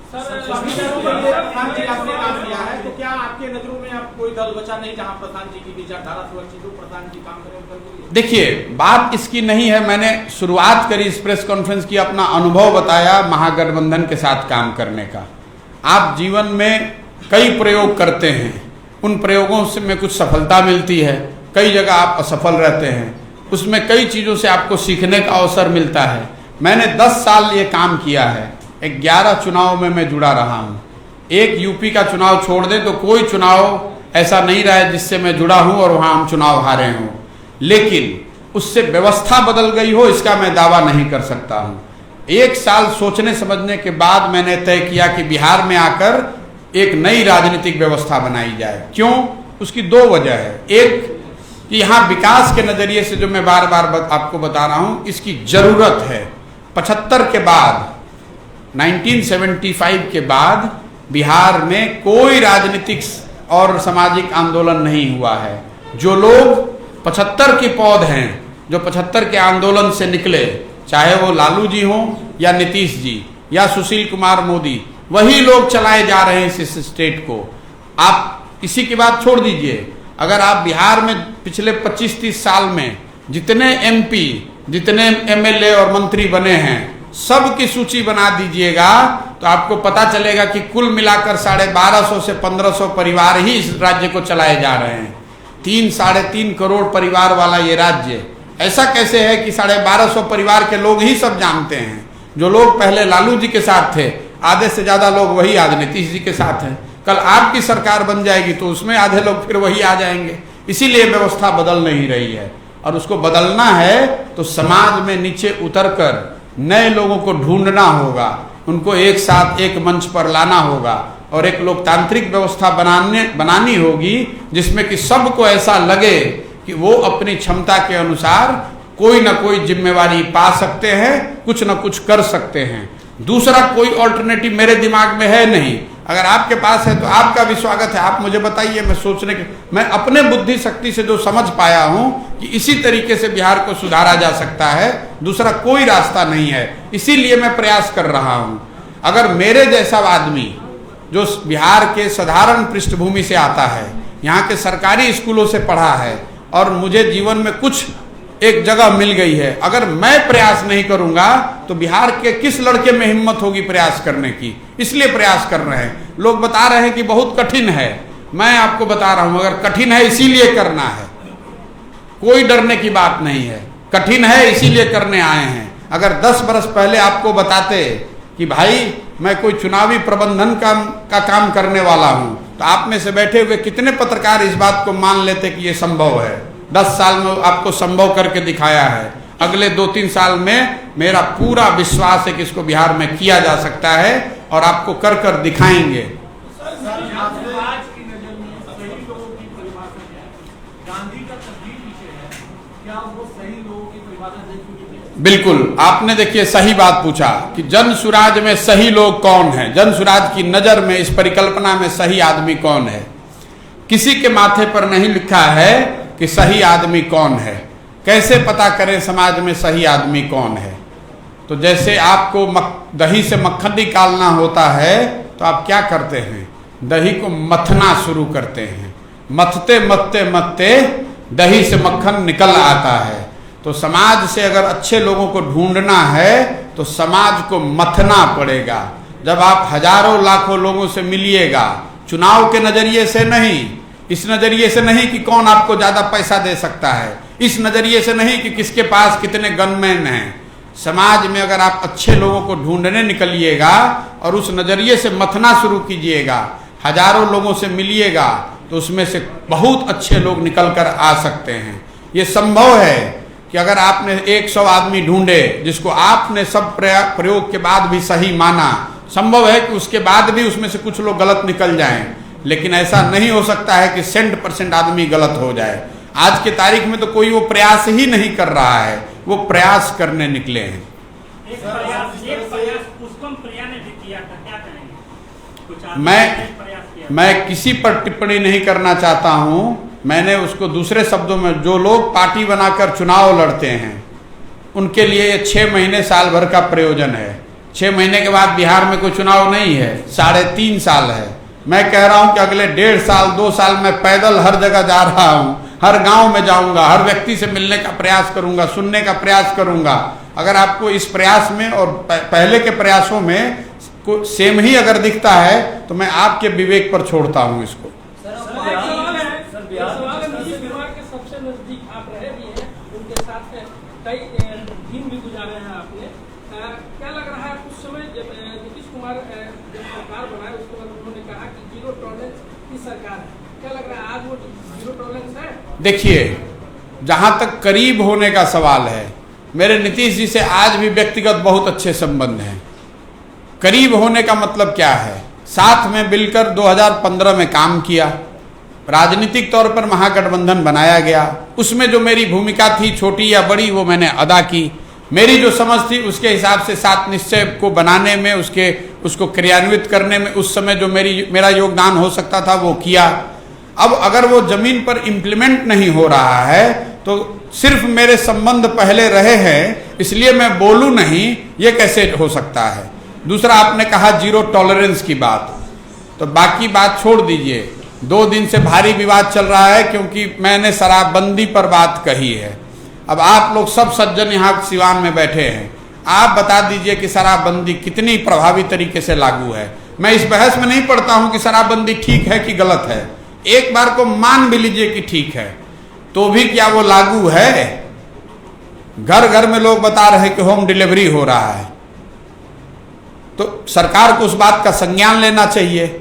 तो क्या आपके नजरों में अब कोई दल बचा नहीं जहां प्रधान जी की विचारधारा सुरक्षित हो, प्रधान जी काम करें? देखिए, बात इसकी नहीं है। मैंने शुरुआत करी इस प्रेस कॉन्फ्रेंस की, अपना अनुभव बताया महागठबंधन के साथ काम करने का। आप जीवन में कई प्रयोग करते हैं, उन प्रयोगों से में कुछ सफलता मिलती है, कई जगह आप असफल रहते हैं, उसमें कई चीज़ों से आपको सीखने का अवसर मिलता है। मैंने 10 साल ये काम किया है, 11 चुनाव में मैं जुड़ा रहा हूँ। एक यूपी का चुनाव छोड़ दें तो कोई चुनाव ऐसा नहीं रहा है जिससे मैं जुड़ा हूँ और वहाँ हम चुनाव हारे हों। लेकिन उससे व्यवस्था बदल गई हो इसका मैं दावा नहीं कर सकता हूँ। 1 साल सोचने समझने के बाद मैंने तय किया कि बिहार में आकर एक नई राजनीतिक व्यवस्था बनाई जाए। क्यों? उसकी 2 वजह है। एक कि यहाँ विकास के नज़रिए से जो मैं बार बार आपको बता रहा हूँ, इसकी ज़रूरत है। 75 के बाद, 1975 के बाद बिहार में कोई राजनीतिक और सामाजिक आंदोलन नहीं हुआ है। जो लोग 75 के पौध हैं, जो 75 के आंदोलन से निकले, चाहे वो लालू जी हों या नीतीश जी या सुशील कुमार मोदी, वही लोग चलाए जा रहे हैं इस स्टेट को। आप इसी की बात छोड़ दीजिए, अगर आप बिहार में पिछले 25-30 साल में जितने एमपी, जितने एमएलए और मंत्री बने हैं, सब की सूची बना दीजिएगा तो आपको पता चलेगा कि कुल मिलाकर 1250 से 1500 परिवार ही इस राज्य को चलाए जा रहे हैं। 3-3.5 करोड़ परिवार वाला ये राज्य ऐसा कैसे है कि 1250 परिवार के लोग ही सब जानते हैं? जो लोग पहले लालू जी के साथ थे, आधे से ज्यादा लोग वही आज नीतीश जी के साथ हैं। कल आपकी सरकार बन जाएगी तो उसमें आधे लोग फिर वही आ जाएंगे। इसीलिए व्यवस्था बदल नहीं रही है, और उसको बदलना है तो समाज में नीचे उतरकर नए लोगों को ढूंढना होगा, उनको एक साथ एक मंच पर लाना होगा और एक लोकतांत्रिक व्यवस्था बनानी होगी जिसमें कि सबको ऐसा लगे कि वो अपनी क्षमता के अनुसार कोई ना कोई जिम्मेवारी पा सकते हैं, कुछ ना कुछ कर सकते हैं। दूसरा कोई ऑल्टरनेटिव मेरे दिमाग में है नहीं। अगर आपके पास है तो आपका भी स्वागत है, आप मुझे बताइए। मैं अपने बुद्धि शक्ति से जो समझ पाया हूं कि इसी तरीके से बिहार को सुधारा जा सकता है, दूसरा कोई रास्ता नहीं है, इसीलिए मैं प्रयास कर रहा हूं। अगर मेरे जैसा आदमी जो बिहार के साधारण पृष्ठभूमि से आता है, यहाँ के सरकारी स्कूलों से पढ़ा है और मुझे जीवन में कुछ एक जगह मिल गई है, अगर मैं प्रयास नहीं करूंगा तो बिहार के किस लड़के में हिम्मत होगी प्रयास करने की। इसलिए प्रयास कर रहे हैं। लोग बता रहे हैं कि बहुत कठिन है, मैं आपको बता रहा हूं अगर कठिन है इसीलिए करना है, कोई डरने की बात नहीं है। कठिन है इसीलिए करने आए हैं। अगर 10 बरस पहले आपको बताते कि भाई मैं कोई चुनावी प्रबंधन का काम करने वाला हूं, तो आप में से बैठे हुए कितने पत्रकार इस बात को मान लेते कि ये संभव है। 10 साल में आपको संभव करके दिखाया है। अगले 2-3 साल में मेरा पूरा विश्वास है कि इसको बिहार में किया जा सकता है और आपको कर कर दिखाएंगे। बिल्कुल, आपने देखिए सही बात पूछा कि जन सुराज में सही लोग कौन है, जन सुराज की नजर में इस परिकल्पना में सही आदमी कौन है। किसी के माथे पर नहीं लिखा है कि सही आदमी कौन है। कैसे पता करें समाज में सही आदमी कौन है? तो जैसे आपको दही से मक्खन निकालना होता है तो आप क्या करते हैं, दही को मथना शुरू करते हैं, मथते मथते मथते दही से मक्खन निकल आता है। तो समाज से अगर अच्छे लोगों को ढूंढना है तो समाज को मथना पड़ेगा। जब आप हजारों लाखों लोगों से मिलिएगा, चुनाव के नजरिए से नहीं, इस नजरिए से नहीं कि कौन आपको ज्यादा पैसा दे सकता है, इस नजरिए से नहीं कि किसके पास कितने गनमैन हैं। समाज में अगर आप अच्छे लोगों को ढूंढने निकलिएगा और उस नजरिए से मथना शुरू कीजिएगा, हजारों लोगों से मिलिएगा, तो उसमें से बहुत अच्छे लोग निकल कर आ सकते हैं। ये संभव है कि अगर आपने 100 आदमी ढूंढे जिसको आपने सब प्रयोग के बाद भी सही माना, संभव है कि उसके बाद भी उसमें से कुछ लोग गलत निकल जाएं, लेकिन ऐसा नहीं हो सकता है कि 100% आदमी गलत हो जाए। आज के तारीख में तो कोई वो प्रयास ही नहीं कर रहा है, वो प्रयास करने निकले हैं। मैं किसी पर टिप्पणी नहीं करना चाहता हूं। मैंने उसको दूसरे शब्दों में, जो लोग पार्टी बनाकर चुनाव लड़ते हैं उनके लिए ये 6 महीने साल भर का प्रयोजन है। 6 महीने के बाद बिहार में कोई चुनाव नहीं है, 3.5 साल है। मैं कह रहा हूं कि अगले 1.5 साल 2 साल मैं पैदल हर जगह जा रहा हूं, हर गांव में जाऊंगा, हर व्यक्ति से मिलने का प्रयास करूंगा, सुनने का प्रयास करूंगा। अगर आपको इस प्रयास में और पहले के प्रयासों में सेम ही अगर दिखता है तो मैं आपके विवेक पर छोड़ता हूं इसको। सबसे नजदीक आप रहे भी हैं, उनके साथ कई दिन भी गुजारे हैं आपने। क्या लग रहा है उस समय जब नीतीश कुमार जब सरकार बनाए उसके बाद उन्होंने कहा कि 0 टॉलरेंस की सरकार है, क्या लग रहा है आज वो 0 टॉलरेंस है? देखिए, जहां तक करीब होने का सवाल है, मेरे नीतीश जी से आज भी व्यक्तिगत बहुत अच्छे संबंध हैं। करीब होने का मतलब क्या है? साथ में मिलकर 2015 में काम किया, राजनीतिक तौर पर महागठबंधन बनाया गया, उसमें जो मेरी भूमिका थी छोटी या बड़ी वो मैंने अदा की। मेरी जो समझ थी उसके हिसाब से 7 निश्चय को बनाने में, उसको क्रियान्वित करने में उस समय जो मेरा योगदान हो सकता था वो किया। अब अगर वो जमीन पर इम्प्लीमेंट नहीं हो रहा है तो सिर्फ मेरे संबंध पहले रहे हैं इसलिए मैं बोलूं नहीं, ये कैसे हो सकता है? दूसरा, आपने कहा 0 टॉलरेंस की बात, तो बाकी बात छोड़ दीजिए। 2 दिन से भारी विवाद चल रहा है क्योंकि मैंने शराबबंदी पर बात कही है। अब आप लोग सब सज्जन यहाँ सिवान में बैठे हैं, आप बता दीजिए कि शराबबंदी कितनी प्रभावी तरीके से लागू है। मैं इस बहस में नहीं पढ़ता हूं कि शराबबंदी ठीक है कि गलत है। एक बार को मान भी लीजिए कि ठीक है, तो भी क्या वो लागू है? घर घर में लोग बता रहे हैं कि होम डिलीवरी हो रहा है, तो सरकार को उस बात का संज्ञान लेना चाहिए।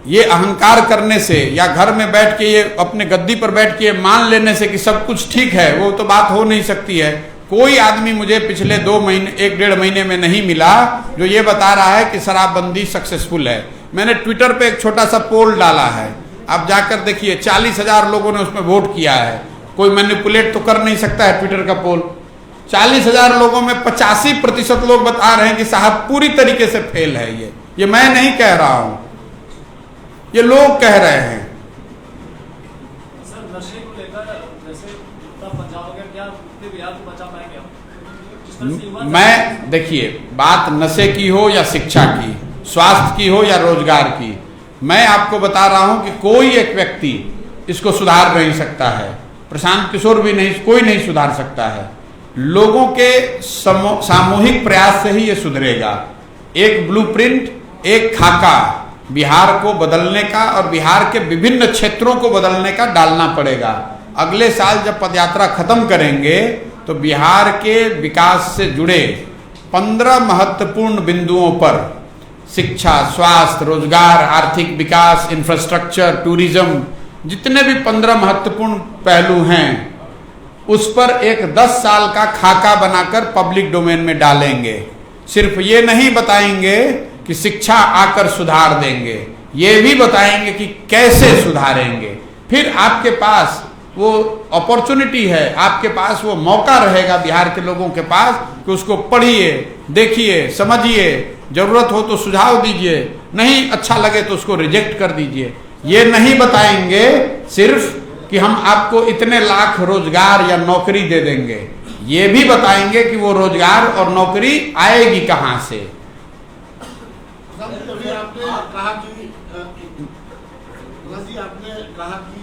ये अहंकार करने से या घर में बैठ के ये अपने गद्दी पर बैठ के ये मान लेने से कि सब कुछ ठीक है, वो तो बात हो नहीं सकती है। कोई आदमी मुझे पिछले 1.5 महीने में नहीं मिला जो ये बता रहा है कि शराबबंदी सक्सेसफुल है। मैंने ट्विटर पे एक छोटा सा पोल डाला है, आप जाकर देखिए, 40,000 लोगों ने उसमें वोट किया है। कोई मैनिपुलेट तो कर नहीं सकता है ट्विटर का पोल। 40,000 लोगों में 85% लोग बता रहे हैं कि साहब पूरी तरीके से फेल है। ये मैं नहीं कह रहा हूं, ये लोग कह रहे हैं। सर, नशे को लेकर जैसे बचाव हो गया, क्या बिहार को बचा पाएंगे आप? जिस तरह से युवा मैं देखिए, बात नशे की हो या शिक्षा की, स्वास्थ्य की हो या रोजगार की, मैं आपको बता रहा हूं कि कोई एक व्यक्ति इसको सुधार नहीं सकता है। प्रशांत किशोर भी नहीं, कोई नहीं सुधार सकता है। लोगों के सामूहिक प्रयास से ही ये सुधरेगा। एक ब्लूप्रिंट, एक खाका बिहार को बदलने का और बिहार के विभिन्न क्षेत्रों को बदलने का डालना पड़ेगा। अगले साल जब पदयात्रा खत्म करेंगे तो बिहार के विकास से जुड़े 15 महत्वपूर्ण बिंदुओं पर, शिक्षा, स्वास्थ्य, रोजगार, आर्थिक विकास, इंफ्रास्ट्रक्चर, टूरिज्म, जितने भी 15 महत्वपूर्ण पहलू हैं, उस पर एक 10 साल का खाका बनाकर पब्लिक डोमेन में डालेंगे। सिर्फ ये नहीं बताएंगे कि शिक्षा आकर सुधार देंगे, ये भी बताएंगे कि कैसे सुधारेंगे। फिर आपके पास वो अपॉर्चुनिटी है, आपके पास वो मौका रहेगा बिहार के लोगों के पास कि उसको पढ़िए, देखिए, समझिए, जरूरत हो तो सुझाव दीजिए, नहीं अच्छा लगे तो उसको रिजेक्ट कर दीजिए। ये नहीं बताएंगे सिर्फ कि हम आपको इतने लाख रोजगार या नौकरी दे देंगे, ये भी बताएंगे कि वो रोजगार और नौकरी आएगी कहां से। आपने कहा कि आपने कहा कि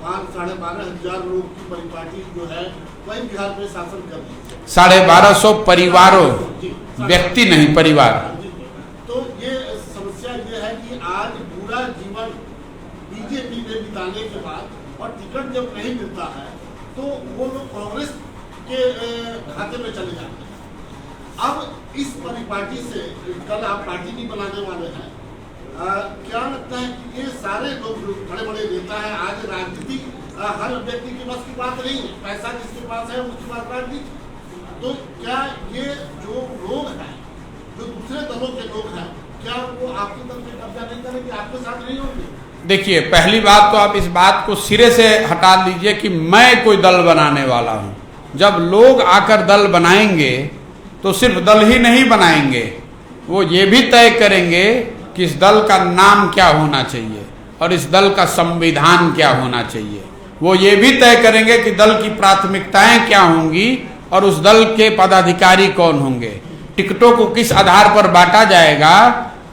12,500 लोग की परिपाटी जो है वही बिहार में शासन कर रही है। 1250 परिवारों, व्यक्ति नहीं, परिवार। तो ये समस्या ये है कि आज पूरा जीवन बीजेपी में बिताने के बाद और टिकट जब नहीं मिलता है तो वो लोग कांग्रेस के खाते में चले जाते हैं। अब इस परिपाटी से कल आप पार्टी भी बनाने वाले हैं, क्या लगता है कि ये सारे लोग बड़े बड़े नेता हैं, आज राजनीति हर व्यक्ति के बस की बात नहीं है, पैसा जिसके पास है उसकी बात राजनीति। तो क्या ये जो लोग हैं, जो दूसरे दलों के लोग हैं, क्या वो आपकी तरफ से कब्जा नहीं करेंगे, आपके साथ नहीं होंगे? देखिए, पहली बात तो आप इस बात को सिरे से हटा लीजिए कि मैं कोई दल बनाने वाला हूं। जब लोग आकर दल बनाएंगे तो सिर्फ दल ही नहीं बनाएंगे, वो ये भी तय करेंगे कि इस दल का नाम क्या होना चाहिए और इस दल का संविधान क्या होना चाहिए। वो ये भी तय करेंगे कि दल की प्राथमिकताएं क्या होंगी और उस दल के पदाधिकारी कौन होंगे, टिकटों को किस आधार पर बांटा जाएगा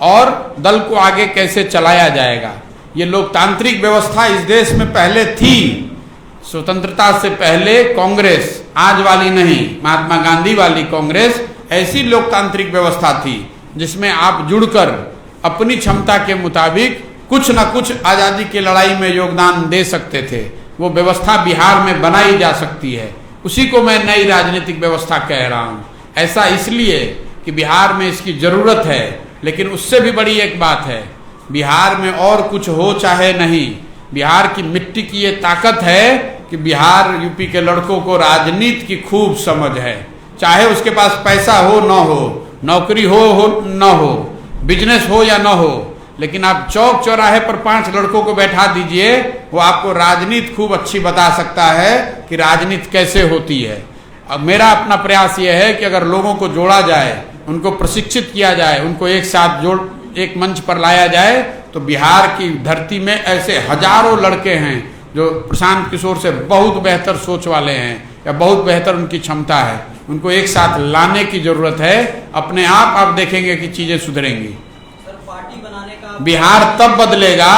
और दल को आगे कैसे चलाया जाएगा। ये लोकतांत्रिक व्यवस्था इस देश में पहले थी, स्वतंत्रता से पहले कांग्रेस, आज वाली नहीं, महात्मा गांधी वाली कांग्रेस, ऐसी लोकतांत्रिक व्यवस्था थी जिसमें आप जुड़कर अपनी क्षमता के मुताबिक कुछ न कुछ आजादी की लड़ाई में योगदान दे सकते थे। वो व्यवस्था बिहार में बनाई जा सकती है, उसी को मैं नई राजनीतिक व्यवस्था कह रहा हूं। ऐसा इसलिए कि बिहार में इसकी जरूरत है, लेकिन उससे भी बड़ी एक बात है, बिहार में और कुछ हो चाहे नहीं, बिहार की मिट्टी की ये ताकत है कि बिहार यूपी के लड़कों को राजनीति की खूब समझ है। चाहे उसके पास पैसा हो न हो, नौकरी हो न हो, बिजनेस हो या न हो, लेकिन आप चौक चौराहे पर 5 लड़कों को बैठा दीजिए, वो आपको राजनीति खूब अच्छी बता सकता है कि राजनीति कैसे होती है। अब मेरा अपना प्रयास ये है कि अगर लोगों को जोड़ा जाए, उनको प्रशिक्षित किया जाए, उनको एक साथ एक मंच पर लाया जाए, तो बिहार की धरती में ऐसे हजारों लड़के हैं जो प्रशांत किशोर से बहुत बेहतर सोच वाले हैं या बहुत बेहतर उनकी क्षमता है। उनको एक साथ लाने की जरूरत है। अपने आप देखेंगे कि चीजें सुधरेंगी। सर, पार्टी बनाने का बिहार तब बदलेगा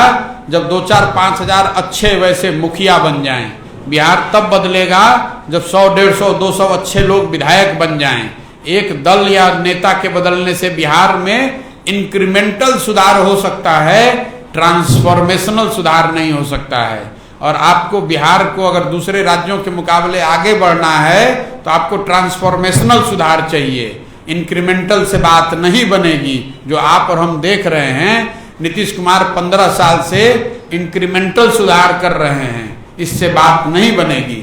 जब 2-4-5 हजार अच्छे वैसे मुखिया बन जाएं। बिहार तब बदलेगा जब 100, 150, 200 अच्छे लोग विधायक बन जाएं। एक दल या नेता के बदलने से बिहार में इंक्रीमेंटल सुधार हो सकता है, ट्रांसफॉर्मेशनल सुधार नहीं हो सकता है। और आपको बिहार को अगर दूसरे राज्यों के मुकाबले आगे बढ़ना है तो आपको ट्रांसफॉर्मेशनल सुधार चाहिए, इंक्रीमेंटल से बात नहीं बनेगी। जो आप और हम देख रहे हैं, नीतीश कुमार 15 साल से इंक्रीमेंटल सुधार कर रहे हैं, इससे बात नहीं बनेगी।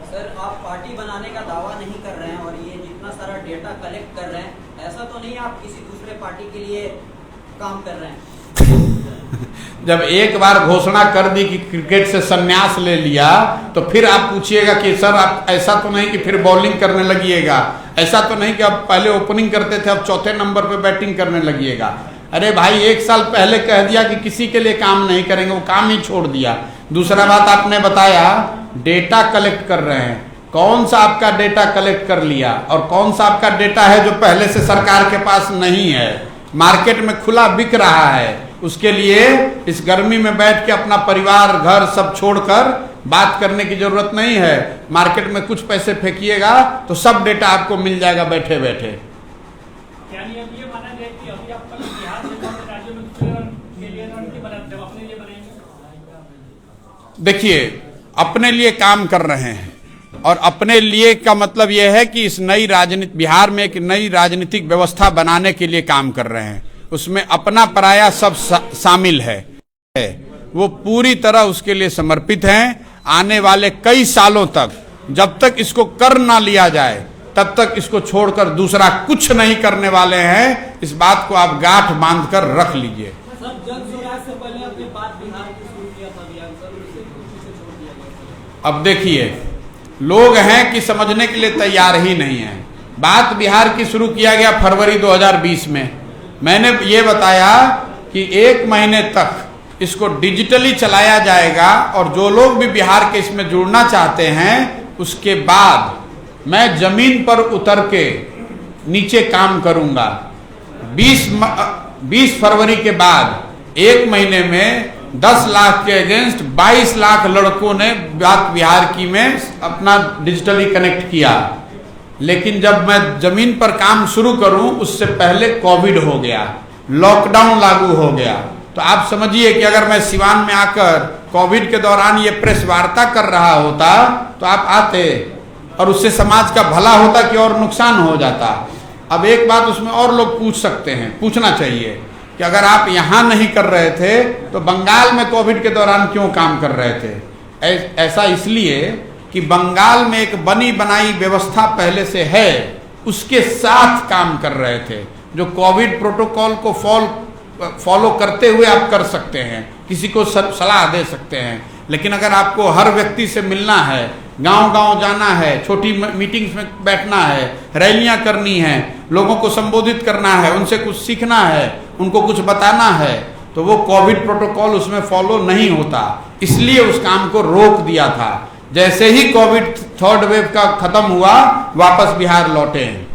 सर, आप पार्टी बनाने का दावा नहीं कर रहे हैं और ये जितना सारा डेटा कलेक्ट कर रहे हैं, ऐसा तो नहीं आप किसी दूसरे पार्टी के लिए काम कर रहे हैं? जब एक बार घोषणा कर दी कि क्रिकेट से संन्यास ले लिया, तो फिर आप पूछिएगा कि सर आप ऐसा तो नहीं कि फिर बॉलिंग करने लगिएगा, ऐसा तो नहीं कि अब पहले ओपनिंग करते थे अब चौथे नंबर पे बैटिंग करने लगिएगा। अरे भाई 1 साल पहले कह दिया कि किसी के लिए काम नहीं करेंगे, वो काम ही छोड़ दिया। दूसरा बात आपने बताया डेटा कलेक्ट कर रहे हैं, कौन सा आपका डेटा कलेक्ट कर लिया और कौन सा आपका डेटा है जो पहले से सरकार के पास नहीं है, मार्केट में खुला बिक रहा है। उसके लिए इस गर्मी में बैठ के अपना परिवार घर सब छोड़कर बात करने की जरूरत नहीं है। मार्केट में कुछ पैसे फेंकिएगा तो सब डेटा आपको मिल जाएगा बैठे बैठे। यानी अब ये माना जाए कि अभी आप कल बिहार जैसे राज्यों में दूसरे रन के लिए रणनीति बनाते हैं, अपने लिए बनाएंगे? देखिए, अपने लिए काम कर रहे हैं और अपने लिए का मतलब यह है कि इस नई राजनीति, बिहार में एक नई राजनीतिक व्यवस्था बनाने के लिए काम कर रहे हैं। उसमें अपना पराया सब शामिल है। वो पूरी तरह उसके लिए समर्पित हैं। आने वाले कई सालों तक जब तक इसको कर ना लिया जाए तब तक इसको छोड़कर दूसरा कुछ नहीं करने वाले हैं। इस बात को आप गांठ बांधकर रख लीजिए। सब जन स्वराज से पहले अपनी बात बिहार की शुरू किया था अभियान, सर उसे छोड़ दिया गया। अब देखिए, लोग हैं कि समझने के लिए तैयार ही नहीं है। बात बिहार की शुरू किया गया फरवरी 2020 में। मैंने ये बताया कि 1 महीने तक इसको डिजिटली चलाया जाएगा और जो लोग भी बिहार के इसमें जुड़ना चाहते हैं उसके बाद मैं जमीन पर उतर के नीचे काम करूंगा। 20 फरवरी के बाद 1 महीने में 10 लाख के अगेंस्ट 22 लाख लड़कों ने बात बिहार की में अपना डिजिटली कनेक्ट किया। लेकिन जब मैं जमीन पर काम शुरू करूं उससे पहले कोविड हो गया, लॉकडाउन लागू हो गया। तो आप समझिए कि अगर मैं सिवान में आकर कोविड के दौरान ये प्रेस वार्ता कर रहा होता तो आप आते और उससे समाज का भला होता कि और नुकसान हो जाता। अब एक बात उसमें और लोग पूछ सकते हैं, पूछना चाहिए कि अगर आप यहाँ नहीं कर रहे थे तो बंगाल में कोविड के दौरान क्यों काम कर रहे थे? ऐसा इसलिए कि बंगाल में एक बनी बनाई व्यवस्था पहले से है, उसके साथ काम कर रहे थे। जो कोविड प्रोटोकॉल को फॉलो करते हुए आप कर सकते हैं, किसी को सलाह दे सकते हैं। लेकिन अगर आपको हर व्यक्ति से मिलना है, गांव-गांव जाना है, छोटी मीटिंग्स में बैठना है, रैलियां करनी है, लोगों को संबोधित करना है, उनसे कुछ सीखना है, उनको कुछ बताना है, तो वो कोविड प्रोटोकॉल उसमें फॉलो नहीं होता। इसलिए उस काम को रोक दिया था। जैसे ही कोविड 3rd वेव का खत्म हुआ वापस बिहार लौटे हैं।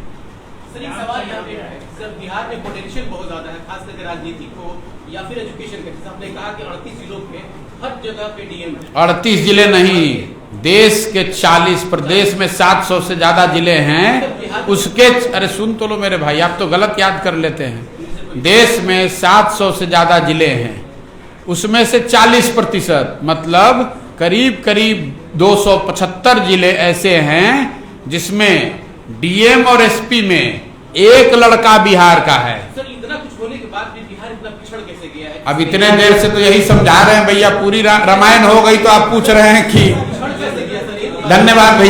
सर एक सवाल यहाँ पे है, सर बिहार में पोटेंशियल बहुत ज्यादा है, खास करके राजनीति को या फिर एजुकेशन के। आपने कहा कि 38 जिलों पे हर जगह पे डीएम है। 38 जिले नहीं, देश के 40 प्रदेश में 700 से ज्यादा जिले हैं। उसके अरे सुन तो लो मेरे भाई, आप तो गलत याद कर लेते हैं। देश में 700 से ज्यादा जिले हैं, उसमें से 40% मतलब करीब करीब 275 जिले ऐसे हैं जिसमें डीएम और एसपी में एक लड़का बिहार का है। सर इतना कुछ होने के बाद भी बिहार इतना पिछड़ कैसे गया है? अब इतने देर से तो यही समझा रहे हैं भैया, पूरी रामायण हो गई तो आप पूछ रहे हैं कि। पिछड़ कैसे गया सर? धन्यवाद भैया।